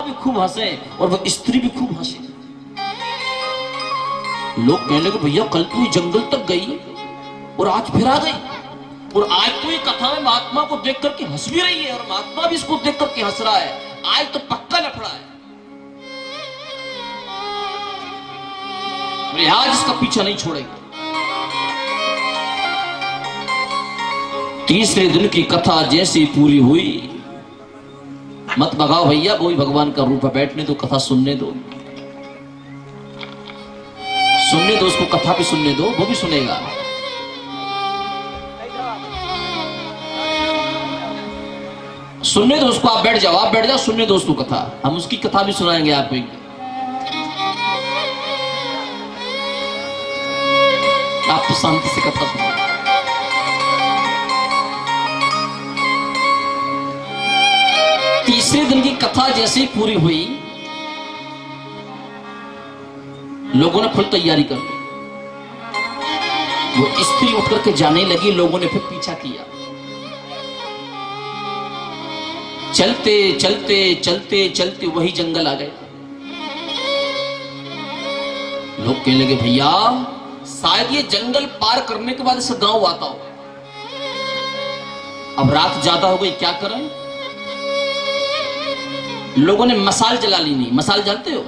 भी खूब हंसे और वो स्त्री भी खूब हंसे। लोग कहने लगे भैया कल तू जंगल तक गई और आज फिर आ गई, और आज तो ये कथा में महात्मा को देख करके हंस भी रही है और महात्मा भी इसको देख करके हंस रहा है, आज तो पक्का लफड़ा है, आज इसका पीछा नहीं छोड़ेगा। तीसरे दिन की कथा जैसी पूरी हुई, मत भगाओ भैया, कोई भगवान का रूप है, बैठने दो, कथा सुनने दो, सुनने दो उसको, कथा भी सुनने दो, वो भी सुनेगा। सुनने दो उसको, आप बैठ जाओ, आप बैठ जाओ, सुनने दो उसको कथा, हम उसकी कथा भी सुनाएंगे आपको। आप तो शांति से कथा सुनो। तीसरे दिन की कथा जैसे ही पूरी हुई, लोगों ने फुल तैयारी कर ली, वो स्त्री उठ करके जाने लगी, लोगों ने फिर पीछा किया। चलते चलते चलते चलते वही जंगल आ गए। लोग कहने लगे भैया शायद ये जंगल पार करने के बाद ऐसा गांव आता हो, अब रात ज्यादा हो गई, क्या करें? लोगों ने मसाल जला ली। नहीं, मसाल जानते हो?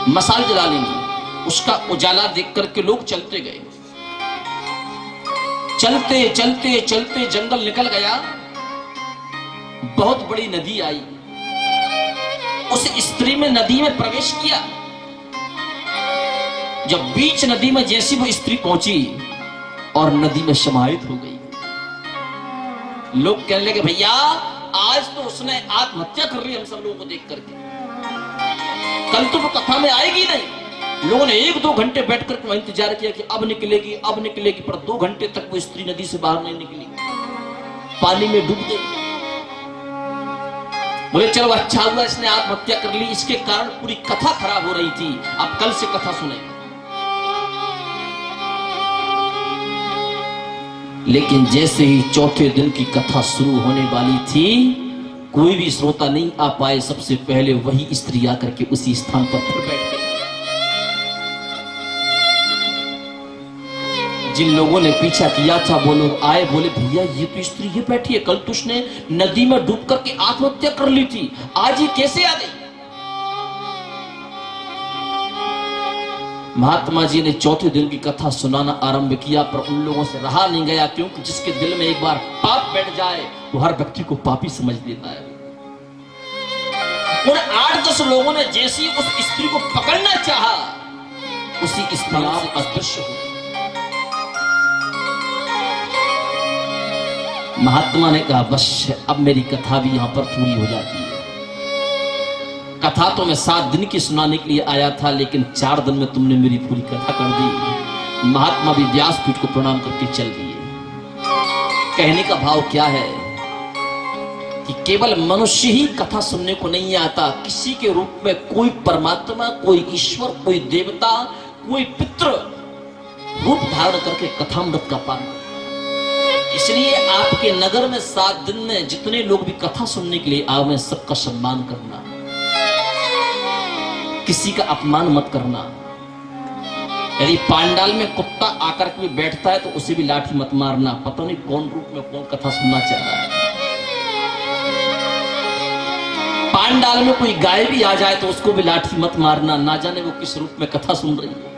मसाल जला लेनी, उसका उजाला देख करके लोग चलते गए। चलते चलते चलते जंगल निकल गया, बहुत बड़ी नदी आई, उस स्त्री में नदी में प्रवेश किया। जब बीच नदी में जैसी वो स्त्री पहुंची और नदी में समाहित हो गई, लोग कहने लगे भैया आज तो उसने आत्महत्या कर ली हम सब लोगों को देख करके, कल तो वो कथा में आएगी नहीं। लोगों ने 1-2 घंटे बैठ कर इंतजार किया कि अब निकलेगी अब निकलेगी, पर 2 घंटे तक वो स्त्री नदी से बाहर नहीं निकली, पानी में डूब गई। बोले चलो अच्छा हुआ इसने आत्महत्या कर ली, इसके कारण पूरी कथा खराब हो रही थी, अब कल से कथा सुनेंगे। लेकिन जैसे ही चौथे दिन की कथा शुरू होने वाली थी, कोई भी श्रोता नहीं आ पाए, सबसे पहले वही स्त्री आकर के उसी स्थान पर फिर बैठ गई। जिन लोगों ने पीछा किया था वो लोग आए, बोले भैया ये तो स्त्री ये बैठी है, कल तो उसने नदी में डूब करके आत्महत्या कर ली थी, आज ये कैसे आ गई? महात्मा जी ने चौथे दिन की कथा सुनाना आरंभ किया, पर उन लोगों से रहा नहीं गया, क्योंकि जिसके दिल में एक बार पाप बैठ जाए वो हर व्यक्ति को पापी समझ लेता है। उन 8-10 लोगों ने जैसे ही उस स्त्री को पकड़ना चाहा, उसी स्थान से अदृश्य हो। महात्मा ने कहा बस अब मेरी कथा भी यहां पर पूरी हो जाती है। कथा तो मैं 7 दिन की सुनाने के लिए आया था, लेकिन 4 दिन में तुमने मेरी पूरी कथा कर दी। महात्मा भी व्यासपीठ को प्रणाम करके चल दिए। कहने का भाव क्या है कि केवल मनुष्य ही कथा सुनने को नहीं आता, किसी के रूप में कोई परमात्मा, कोई ईश्वर, कोई देवता, कोई पितृ रूप धारण करके कथामृत का पान। इसलिए आपके नगर में 7 दिन में जितने लोग भी कथा सुनने के लिए आए, सबका सम्मान करना, किसी का अपमान मत करना। यदि पांडाल में कुत्ता आकर के बैठता है तो उसे भी लाठी मत मारना, पता नहीं कौन रूप में कौन कथा सुनना चाह रहा है। पांडाल में कोई गाय भी आ जाए तो उसको भी लाठी मत मारना, ना जाने वो किस रूप में कथा सुन रही है।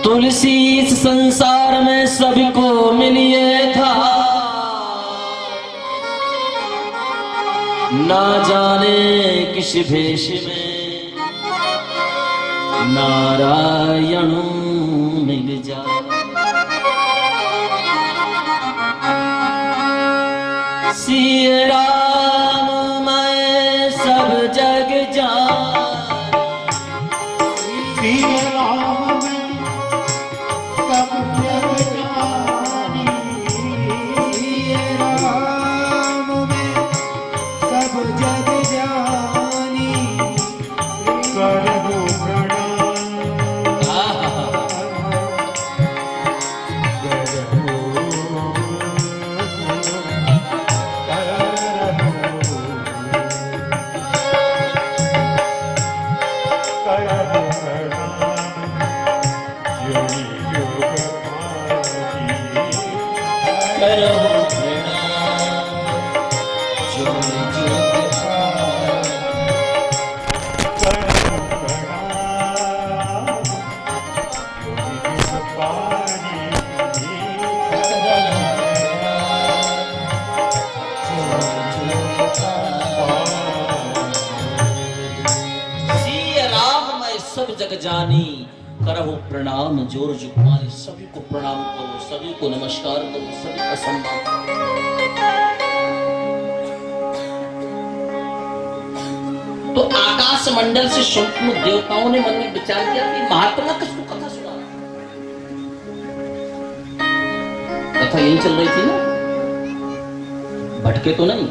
तुलसी इस संसार में सबको मिलिए था, ना जाने किस भेष में नारायण मिल जा। सिया राम मैं सब जग जान, सिया राम मैं सब जग जानी, सिया राम मैं सब जग जानी, करहु प्रणाम करहु करहु प्रणाम जोर जोर सब जग जानी करहु प्रणाम जोर जुगमानी। सभी को प्रणाम करो, सभी को नमस्कार करो, सभी का सम्मान करो। तो आकाश मंडल से संपूर्ण देवताओं ने मन में विचार किया कि महात्मा किसको कथा सुना। कथा यही चल रही थी ना, भटके तो नहीं।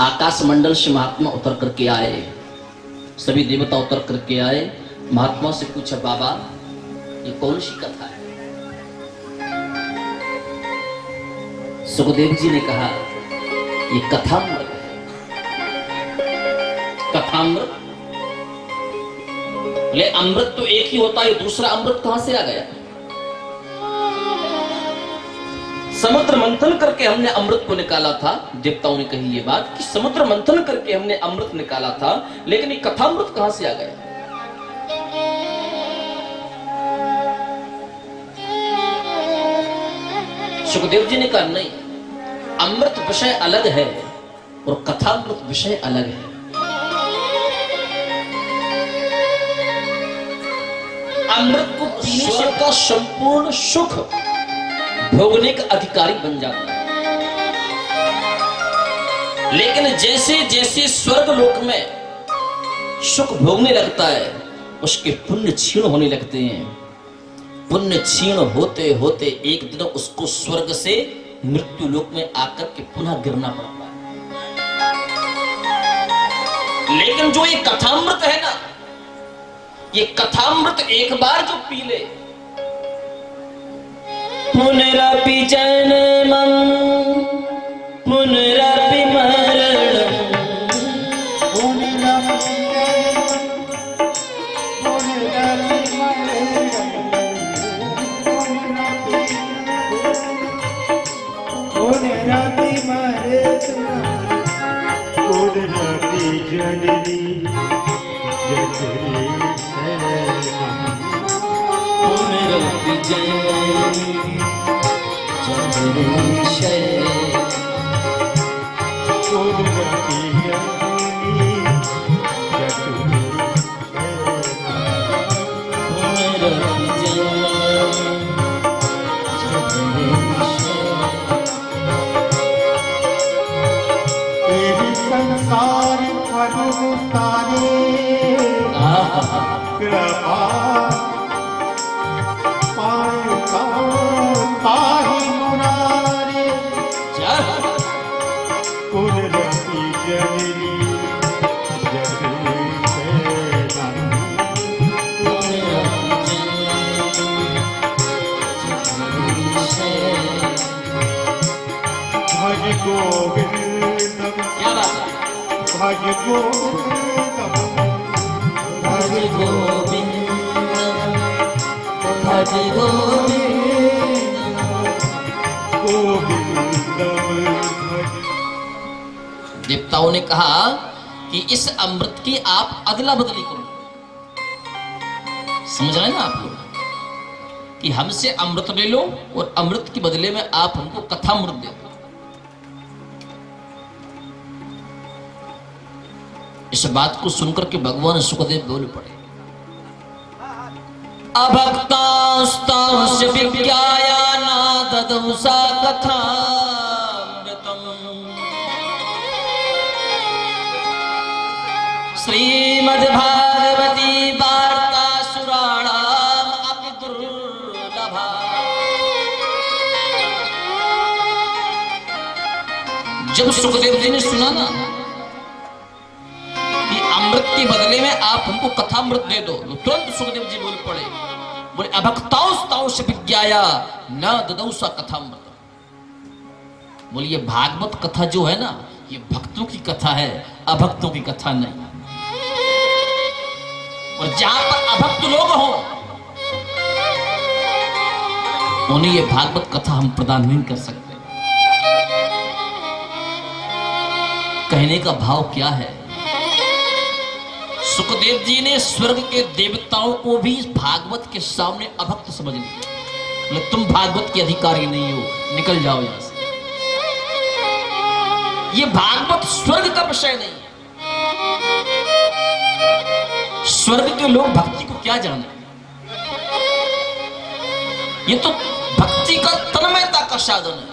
आकाश मंडल से महात्मा उतर करके आए, सभी देवता उतर करके आए। महात्मा से पूछा, बाबा ये कौन सी कथा है? सुखदेव जी ने कहा, ये कथामृत है। कथामृत ले, अमृत तो एक ही होता है, दूसरा अमृत कहां से आ गया? समुद्र मंथन करके हमने अमृत को निकाला था। देवताओं ने कही ये बात कि समुद्र मंथन करके हमने अमृत निकाला था, लेकिन ये कथामृत कहां से आ गया? सुखदेव जी ने कहा, नहीं, अमृत विषय अलग है और कथामृत विषय अलग है। अमृत को पीने से का संपूर्ण सुख भोगने का अधिकारी बन जाता है, लेकिन जैसे जैसे स्वर्ग लोक में सुख भोगने लगता है, उसके पुण्य क्षीण होने लगते हैं। पुण्य क्षीण होते होते एक दिन उसको स्वर्ग से मृत्यु लोक में आकर के पुनः गिरना पड़ता है। लेकिन जो ये कथामृत है ना, ये कथामृत एक बार जो पी ले, पुनरपि जन्मं पुनरपि मरणं पुनरपि जननी पुनरपि जननी संसार अनुतारे कृपा पाहि मुरारे पुनरपि जननी भज गोविंदम भज गोविंदम भज गोविंदम भज गोविंदम। देवताओं ने कहा कि इस अमृत की आप अदला बदली करो। समझ रहे हैं ना आप लोग कि हमसे अमृत ले लो और अमृत के बदले में आप हमको कथामृत दे दो। इस बात को सुनकर के भगवान सुखदेव बोल पड़े, अभक्तांस्तांस्य विज्ञाया न ददौ सा कथामृतम् श्रीमद्भागवती वार्ता सुराणाम अपि दुर्लभा। जब सुखदेव जी ने सुना ना कि अमृत के बदले में आप हमको कथामृत दे दो, तो तुरंत सुखदेव जी बोल पड़े, बोले अभक्तांस्तांस्य विज्ञाया न ददौ सा कथामृत। बोलिए भागवत कथा जो है ना, ये भक्तों की कथा है, अभक्तों की कथा नहीं। और जहां पर अभक्त लोग हो उन्हें ये भागवत कथा हम प्रदान नहीं कर सकते। कहने का भाव क्या है? सुखदेव जी ने स्वर्ग के देवताओं को भी इस भागवत के सामने अभक्त समझ लिया। तुम भागवत के अधिकारी नहीं हो, निकल जाओ यहां से। ये भागवत स्वर्ग का विषय नहीं है। स्वर्ग के लोग भक्ति को क्या जाने? ये तो भक्ति का तन्मयता का साधन है।